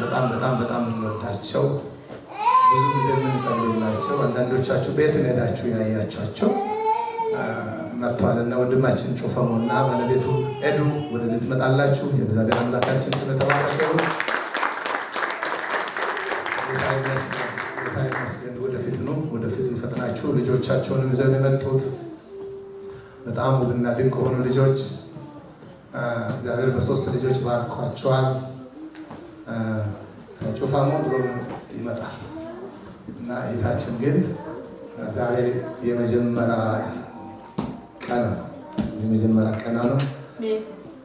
በጣም እንወዳቸው ብዙ ጊዜ የምንጸልይላቸው አንዳንዶቻችሁ ቤት ሄዳችሁ ያያችኋቸው መጥቷልና ወንድማችን ጮፈሙና ባለቤቱ ኤዱ ወደዚህ ትመጣላችሁ። የእግዚአብሔር አምላካችን ስለተባረከ ጌታ ይመስገን። ወደፊት ፈጥናችሁ ልጆቻቸውን ይዘው የመጡት በጣም ውብና ድንቅ ሆኑ ልጆች እግዚአብሔር በሶስት ልጆች ባርኳቸዋል። ጮፋሙ ድሮ ይመጣል እና እህታችን ግን ዛሬ የመጀመሪያ ቀን ነው።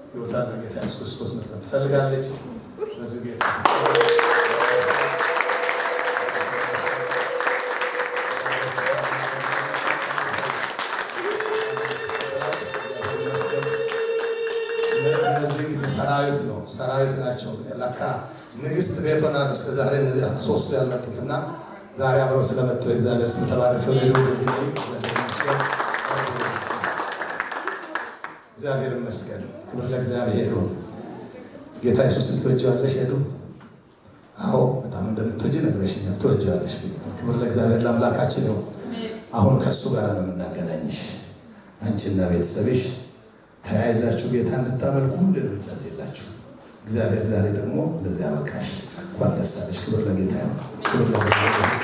ሕይወቷን ለጌታ ኢየሱስ ክርስቶስ መስጠት ትፈልጋለች። በዚህ ጌታ ሰራዊት ናቸው። ለካ ንግስት ቤት ሆና እስከ ዛሬ እነዚህ ሶስቱ ያልመጡትና ዛሬ አብረው ስለመጡ እግዚአብሔር ስም ተባረከ። እግዚአብሔር ይመስገን። ክብር ለእግዚአብሔር ይሁን። ጌታ ኢየሱስን ትወጂዋለሽ ሄዱ? አዎ በጣም እንደምትወጂ ነግረሽኛል። ትወጂዋለሽ። ክብር ለእግዚአብሔር ለአምላካችን ይሁን። አሁን ከሱ ጋር ነው የምናገናኝሽ። አንቺና ቤተሰብሽ ተያይዛችሁ ጌታ እንድታመልኩ ሁሉንም እንጸልይላችሁ። እግዚአብሔር ዛሬ ደግሞ ለዚያ በቃሽ። እንኳን ደስ አለሽ። ክብር ለጌታ ይሁን። ክብር ለጌታ ይሁን።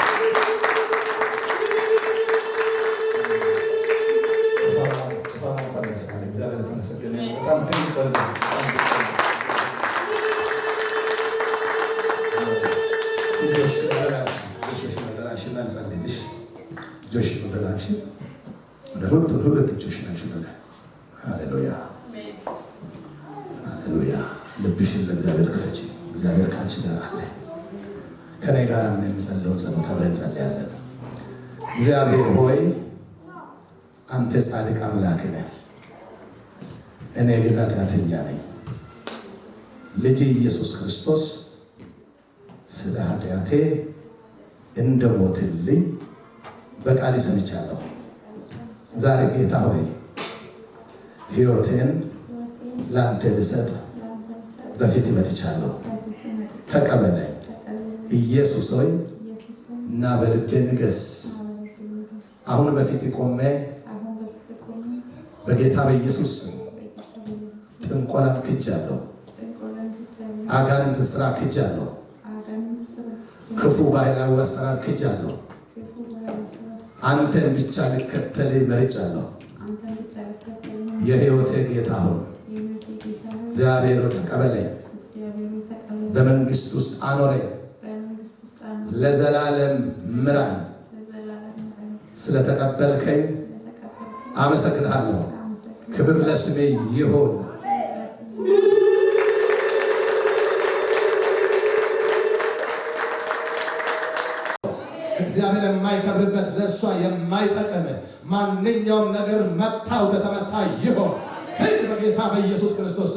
እንኳን ደስ አለ። እግዚአብሔር የተመሰገነ ይሁን። በጣም ድንቅ ነው። ሁለት እጆች ናቸው። ሃሌሉያ ሃሌሉያ። ልብሽን ለእግዚአብሔር ክፈቺ። እግዚአብሔር ካንቺ ጋር አለ። ከኔ ጋር ምን የምጸልየውን ጸሎት አብረን እንጸልያለን። እግዚአብሔር ሆይ አንተ ጻድቅ አምላክ ነህ፣ እኔ ግን ኃጢአተኛ ነኝ። ልጅ ኢየሱስ ክርስቶስ ስለ ኃጢአቴ እንደሞተልኝ በቃል ሰምቻለሁ። ዛሬ ጌታ ሆይ ሕይወቴን ላንተ ልሰጥ በፊት መጥቻለሁ። ተቀበለኝ ኢየሱስ ሆይ እና በልቤ ንገስ። አሁን በፊት ቆሜ በጌታ በኢየሱስ ጥንቆላን ክጃለሁ፣ አጋንንት ስራ ክጃለሁ፣ ክፉ ባህላዊ አሰራር ክጃለሁ። አንተን ብቻ ልከተል መርጫለሁ። የሕይወቴ ጌታ ሆይ እግዚአብሔር ተቀበለኝ፣ በመንግስት ውስጥ አኖረኝ፣ ለዘላለም ምራኝ። ስለተቀበልከኝ አመሰግናለሁ። ክብር ለስሜ ይሁን። እግዚአብሔር የማይከብርበት ለእሷ የማይጠቅም ማንኛውም ነገር መታው ተተመታ ይሆን። ሂድ በጌታ በኢየሱስ ክርስቶስ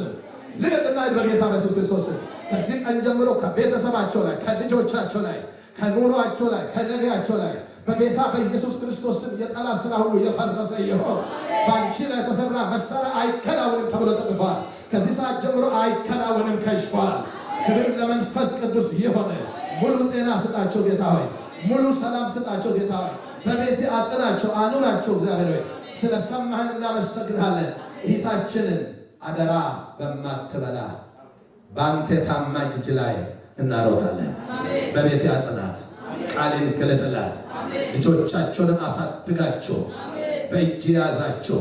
ልቅና ሂድ በጌታ በኢየሱስ ክርስቶስ። ከዚህ ቀን ጀምሮ ከቤተሰባቸው ላይ፣ ከልጆቻቸው ላይ፣ ከኑሯቸው ላይ፣ ከነገያቸው ላይ በጌታ በኢየሱስ ክርስቶስ የጠላት ስራ ሁሉ የፈረሰ ይሆን። በአንቺ ላይ የተሰራ መሳሪያ አይከናወንም ተብሎ ተጽፏል። ከዚህ ሰዓት ጀምሮ አይከናወንም፣ ከሽፏል። ክብር ለመንፈስ ቅዱስ ይሆን። ሙሉ ጤና ስጣቸው ጌታ ሆይ፣ ሙሉ ሰላም ስጣቸው ጌታ ሆይ። በቤት አጽናቸው፣ አኑራቸው። እግዚአብሔር ሆይ ስለሰማህን እናመሰግናለን። እህታችንን አደራ በማትበላ በአንተ ታማኝ እጅ ላይ እናሮታለን። በቤት አጽናት፣ ቃልን ገለጥላት። ልጆቻቸውን አሳድጋቸው፣ በእጅ ያዛቸው።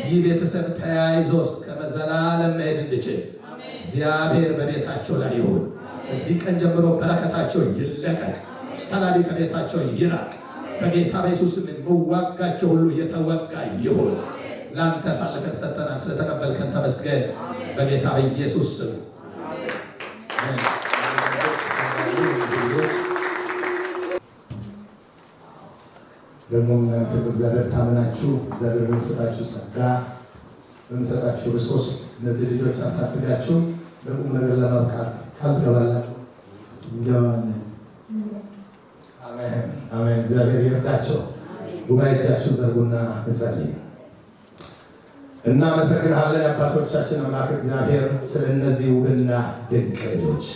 ይህ ቤተሰብ ተያይዞ እስከ ዘላለም መሄድ እንድችል እግዚአብሔር በቤታቸው ላይ ይሁን። ከዚህ ቀን ጀምሮ በረከታቸው ይለቀቅ፣ ሰላም ከቤታቸው ይራቅ። በጌታ በኢየሱስ ስም መዋጋቸው ሁሉ የተወጋ ይሁን። ላንተ አሳልፈን ሰጠናል። ስለተቀበልከን ተመስገን። በጌታ በኢየሱስ ስም ደግሞ እናንተ በእግዚአብሔር ታምናችሁ እግዚአብሔር በሚሰጣችሁ ጸጋ በሚሰጣችሁ ሪሶርስ እነዚህ ልጆች አሳድጋችሁ ለቁም ነገር ለማብቃት ቃል ትገባላችሁ። እንገባለን። አሜን አሜን። እግዚአብሔር ይርዳቸው። ጉባኤ እጃችሁን ዘርጉና እንጸልይ። እናመሰግናለን አባቶቻችን አምላክ እግዚአብሔር ስለ እነዚህ ውብና ድንቅ ልጆች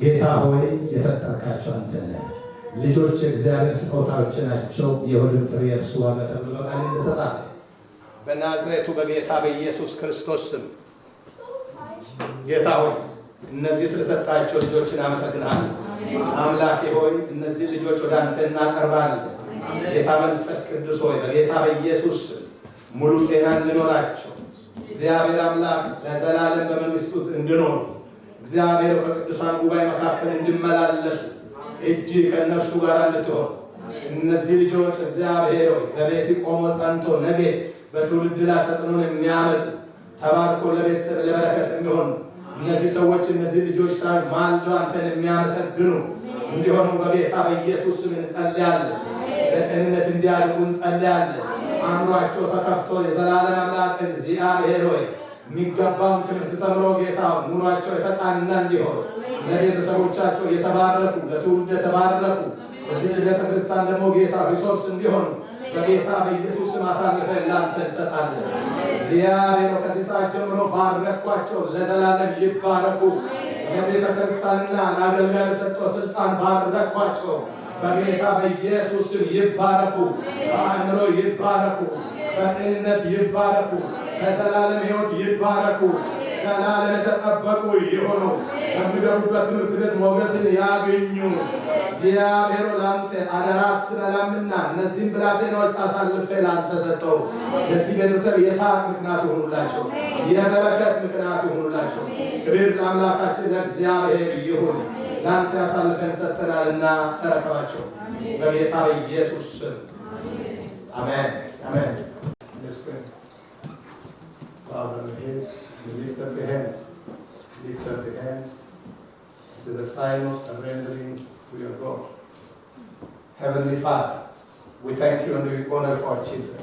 ጌታ ሆይ የፈጠርካቸው አንተ ነህ። ልጆች የእግዚአብሔር ስጦታዎች ናቸው፣ የሁሉም ፍሬ እርሱ ዋጋ ተብሎ በቃል እንደተጻፈ በናዝሬቱ በጌታ በኢየሱስ ክርስቶስ ስም ጌታ ሆይ እነዚህ ስለሰጣቸው ልጆችን አመሰግናለሁ። አምላኬ ሆይ እነዚህ ልጆች ወደ አንተ እናቀርባለን። ጌታ መንፈስ ቅዱስ ሆይ በጌታ በኢየሱስ ሙሉ ጤና እንዲኖራቸው እግዚአብሔር አምላክ ለዘላለም በመንግስቱ እንዲኖሩ እግዚአብሔር በቅዱሳን ጉባኤ መካከል እንዲመላለሱ እጅ ከእነርሱ ጋር እንድትሆን እነዚህ ልጆች እግዚአብሔር ሆይ በቤት ቆሞ ጸንቶ ነገ በትውልድ ላይ ተጽዕኖን የሚያመጡ ተባርኮ ለቤተሰብ ለበረከት የሚሆኑ እነዚህ ሰዎች እነዚህ ልጆች ሳይ ማልዶ አንተን የሚያመሰግኑ እንዲሆኑ በጌታ በኢየሱስ ስም እንጸልያለን። ለጤንነት እንዲያድጉ እንጸልያለን። አእምሯቸው ተከፍቶ የዘላለም አምላክ እግዚአብሔር ሆይ የሚገባውን ትምህርት ተምሮ ጌታ ኑሯቸው የተቃና እንዲሆን ለቤተሰቦቻቸው የተባረኩ ለትውልድ የተባረኩ በዚህ ቤተክርስቲያን ደግሞ ጌታ ሪሶርስ እንዲሆኑ በጌታ በኢየሱስ ስም አሳልፈን ላንተ እንሰጣለን። እግዚአብሔር ከዚህ ሰዓት ጀምሮ ባረኳቸው፣ ለዘላለም ይባረኩ። የቤተ ክርስቲያንና ለአገልጋይ በሰጠው ስልጣን ባረኳቸው። በጌታ በኢየሱስ ስም ይባረኩ። በአእምሮ ይባረኩ፣ በጤንነት ይባረኩ፣ በዘላለም ሕይወት ይባረኩ። ዘላለም የተጠበቁ ይሆኑ። በሚገቡበት ትምህርት ቤት ሞገስን ያገኙ። እግዚአብሔር ላንተ አደራ አትበላምና እነዚህም ብላቴናዎች አሳልፌ ላንተ ሰጠው። ለዚህ ቤተሰብ የሳቅ ምክንያት ይሆኑላቸው፣ የበረከት ምክንያት ይሆኑላቸው። ክብር ለአምላካችን ለእግዚአብሔር ይሁን። ላንተ አሳልፈን ሰጥተናልና ተረከባቸው በጌታ በኢየሱስ ስም አሜን አሜን። Lift up your hands. Lift up your hands. It is a sign of surrendering to your God. Heavenly Father, we thank you and we honor for our children.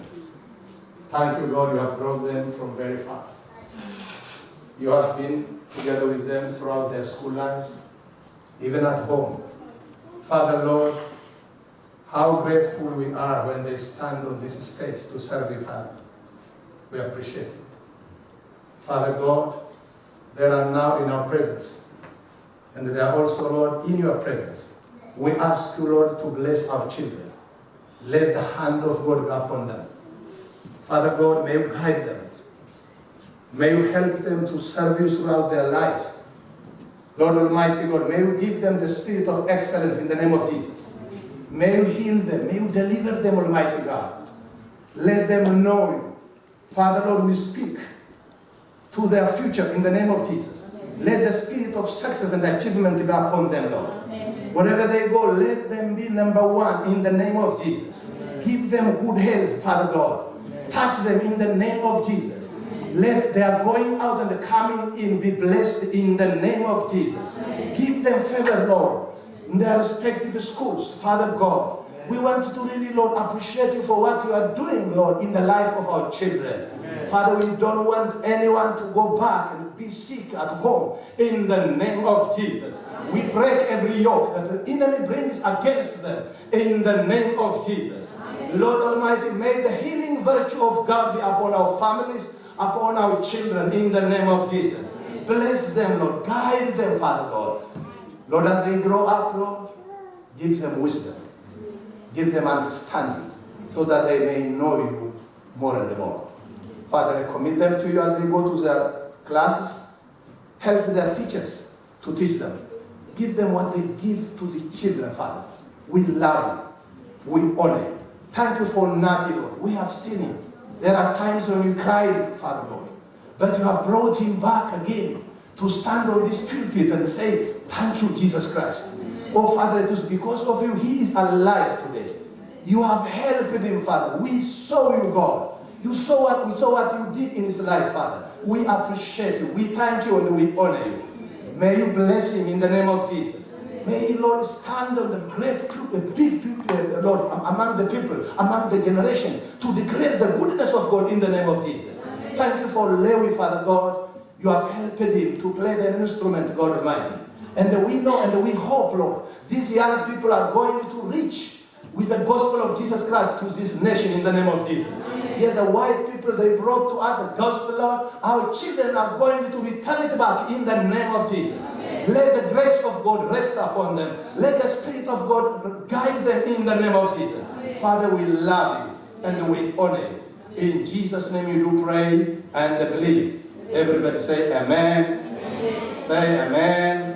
Thank you, Lord, you have brought them from very far. You have been together with them throughout their school lives, even at home. Father, Lord, how grateful we are when they stand on this stage to serve you, Father. We appreciate it. Father God, they are now in our presence, and they are also, Lord, in your presence. We ask you, Lord, to bless our children. Let the hand of God be upon them. Father God, may you guide them. May you help them to serve you throughout their lives. Lord Almighty, Lord, may you give them the spirit of excellence in the name of Jesus. May you heal them. May you deliver them, Almighty God. Let them know you. Father, Lord, we speak to their future in the name of Jesus. Let the spirit of success and achievement be upon them, Lord. Wherever they go, let them be number one in the name of Jesus. Give them good health, Father God. Touch them in the name of Jesus. Let their going out and coming in be blessed in the name of Jesus. Give them favor, Lord, in their respective schools, Father God. We want to really, Lord, appreciate you for what you are doing, Lord, in the life of our children. Father, we don't want anyone to go back and be sick at home. In the name of Jesus, we break every yoke that the enemy brings against them. In the name of Jesus, Lord Almighty, may the healing virtue of God be upon our families, upon our children. In the name of Jesus, bless them, Lord. Guide them, Father God. Lord, as they grow up, Lord, give them wisdom. Give them understanding so that they may know you more and more. Father, I commit them to you as they go to their classes. Help their teachers to teach them. Give them what they give to the children, Father. We love you. We honor you. Thank you for Nati, Lord. We have seen him. There are times when we cried, Father God. But you have brought him back again to stand on this pulpit and say, thank you, Jesus Christ. Oh, Father, it is because of you he is alive today. You have helped him, Father. We saw you, God. We saw what you did in his life, Father. We appreciate you. We thank you and we honor you. May you bless him in the name of Jesus. May he, Lord, stand on the great big people, Lord, among the people, among the generation, to declare the goodness of God in the name of Jesus. Thank you for Lewi, Father God. You have helped him to play the instrument, God Almighty. And we know and we hope, Lord, these young people are going to reach with the gospel of Jesus Christ to this nation in the name of Jesus. Yet the white people they brought to us the gospel, Lord, our children are going to return it back in the name of Jesus. Let the grace of of God rest upon them. Let the Spirit of God guide them in the name of Jesus. Father, we love you and we honor you. In Jesus' name you do pray and believe. Everybody say amen. Say amen.